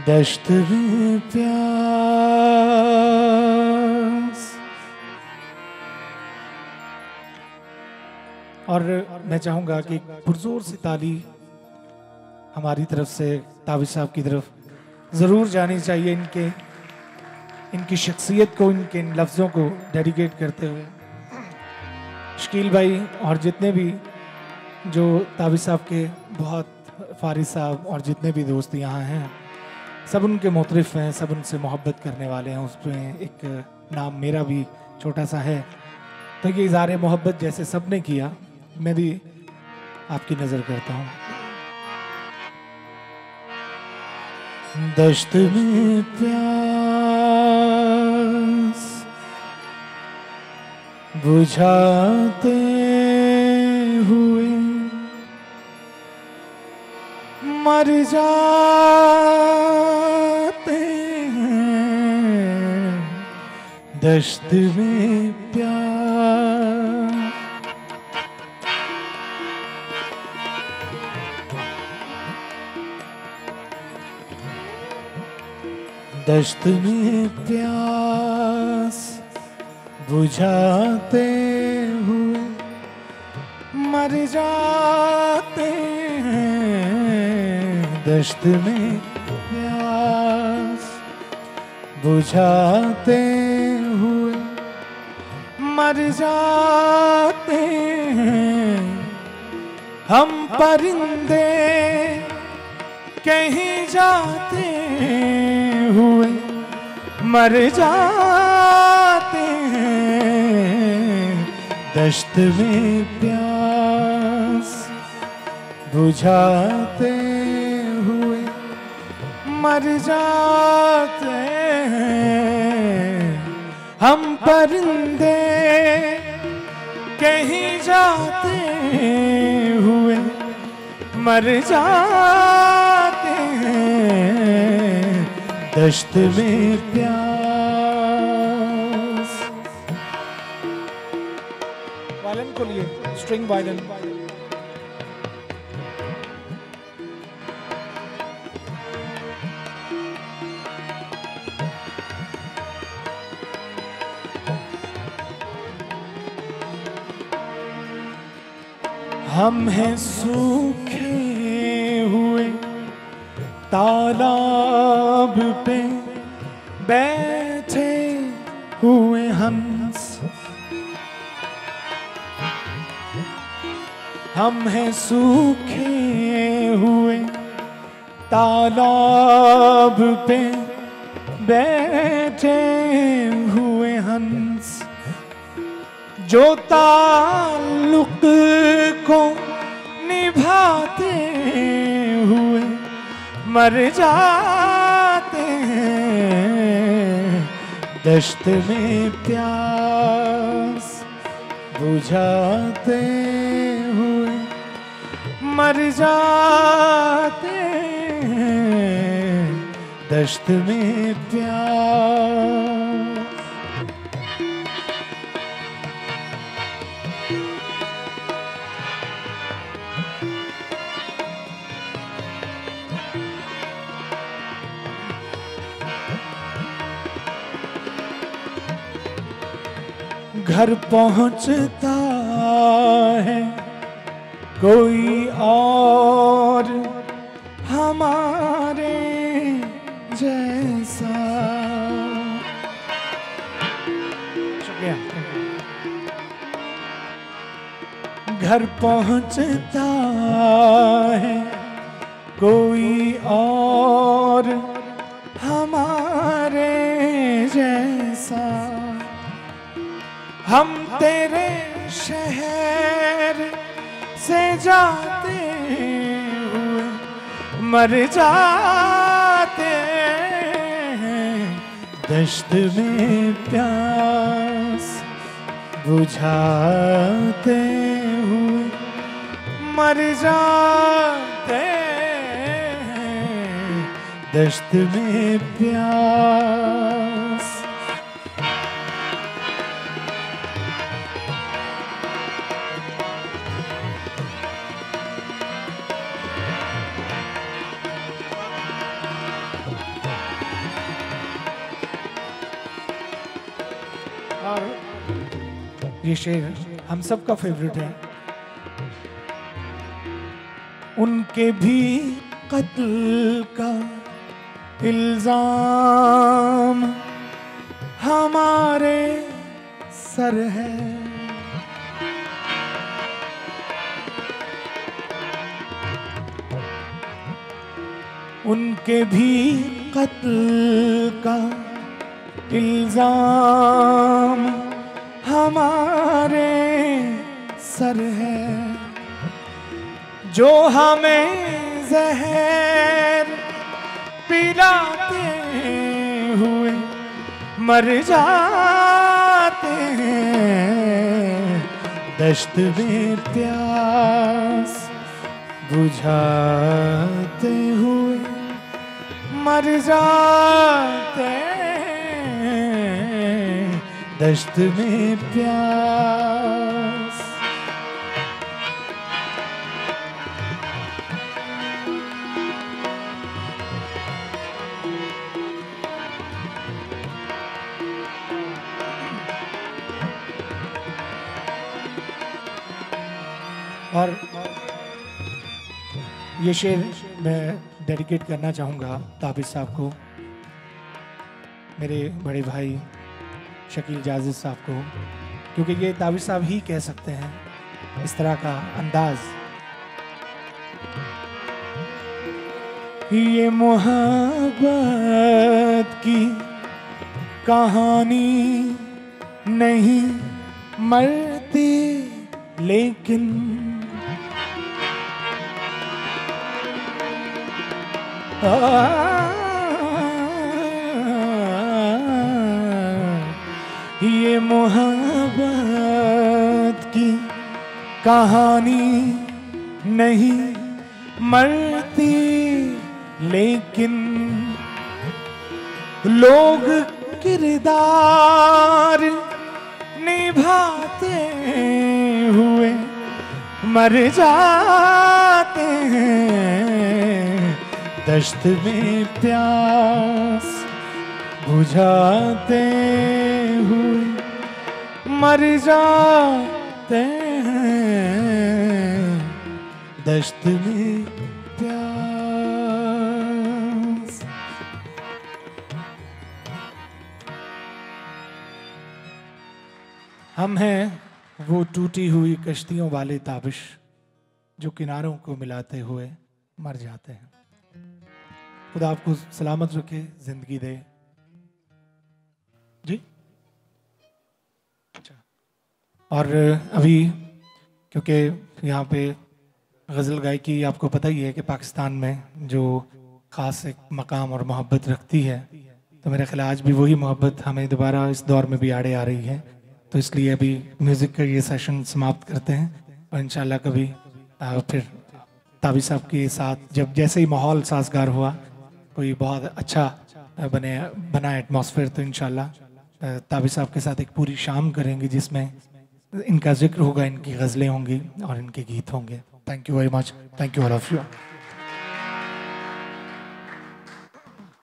दश्त में प्यास। और मैं चाहूंगा कि पुरजोर से ताली हमारी तरफ से ताबिश साहब की तरफ ज़रूर जानी चाहिए, इनकी शख्सियत को, इनके इन लफ्ज़ों को डेडिकेट करते हुए। शकील भाई और जितने भी जो ताबिश साहब के बहुत फारिस साहब और जितने भी दोस्त यहाँ हैं, सब उनके मुतरिफ़ हैं, सब उनसे मोहब्बत करने वाले हैं। उसमें एक नाम मेरा भी छोटा सा है। तो ये इज़हार मोहब्बत जैसे सब ने किया, मैं भी आपकी नज़र करता हूँ। दश्त में प्यास बुझाते हुए मर जाते हैं। दश्त में प्यास, दश्त में प्यास बुझाते हुए मर जाते हैं। दश्त में प्यास बुझाते हुए मर जाते हैं। हम परिंदे कहीं जाते हुए मर जाते हैं। दश्त में प्यास बुझाते हुए मर जाते हैं। हम परिंदे कहीं जाते हुए मर जाते हैं। दश्त में प्यास। वायलिन को लिए, स्ट्रिंग वायलिन। हम हैं सूखे हुए तालाब पे बैठे हुए हंस। हम हैं सूखे हुए तालाब पे बैठे हुए हंस। जो ताल्लुक को निभाते हुए मर जाते हैं। दश्त में प्यास बुझाते हुए मर जाते हैं। दश्त में प्यास। घर पहुंचता है कोई और हमारे जैसा। शुक्रिया। घर पहुंचता है कोई और हमारे जैसा। हम तेरे शहर से जाते हुए मर जाते हैं, दश्त में प्यास बुझाते हुए मर जाते हैं, दश्त में प्यास। और ये शेर हम सबका फेवरेट है। उनके भी कत्ल का इल्जाम हमारे सर है। उनके भी कत्ल का इल्जाम हमारे सर है। जो हमें जहर पिलाते हुए मर जाते हैं, दश्त में प्यास बुझाते हुए मर जाते हैं, दश्त में प्यास। और ये शेर मैं डेडिकेट करना चाहूँगा ताबिश साहब को, मेरे बड़े भाई शकील जाजिद साहब को, क्योंकि ये ताबिश साहब ही कह सकते हैं इस तरह का अंदाज। ये मोहब्बत की कहानी नहीं मरती लेकिन ये मोहब्बत की कहानी नहीं मरती लेकिन लोग किरदार निभाते हुए मर जाते हैं, दश्त में प्यास बुझाते हुए मर जाते हैं, दश्त में प्यास। हम हैं वो टूटी हुई कश्तियों वाले ताबिश जो किनारों को मिलाते हुए मर जाते हैं। खुदा आपको सलामत रखे, जिंदगी दे जी। अच्छा, और अभी क्योंकि यहाँ पे गज़ल गायकी आपको पता ही है कि पाकिस्तान में जो ख़ास एक मकाम और मोहब्बत रखती है, तो मेरा ख्याल आज भी वही मोहब्बत हमें दोबारा इस दौर में भी आड़े आ रही है। तो इसलिए अभी म्यूज़िक का ये सेशन समाप्त करते हैं और इंशाल्लाह कभी फिर ताबिश साहब के साथ जब जैसे ही माहौल साजगार हुआ, कोई बहुत अच्छा बना एटमॉस्फेयर, तो इंशाल्लाह ताबिश साहब के साथ एक पूरी शाम करेंगे जिसमें इनका जिक्र होगा, इनकी गज़लें होंगी और इनके गीत होंगे। Thank you very much, thank you all of you.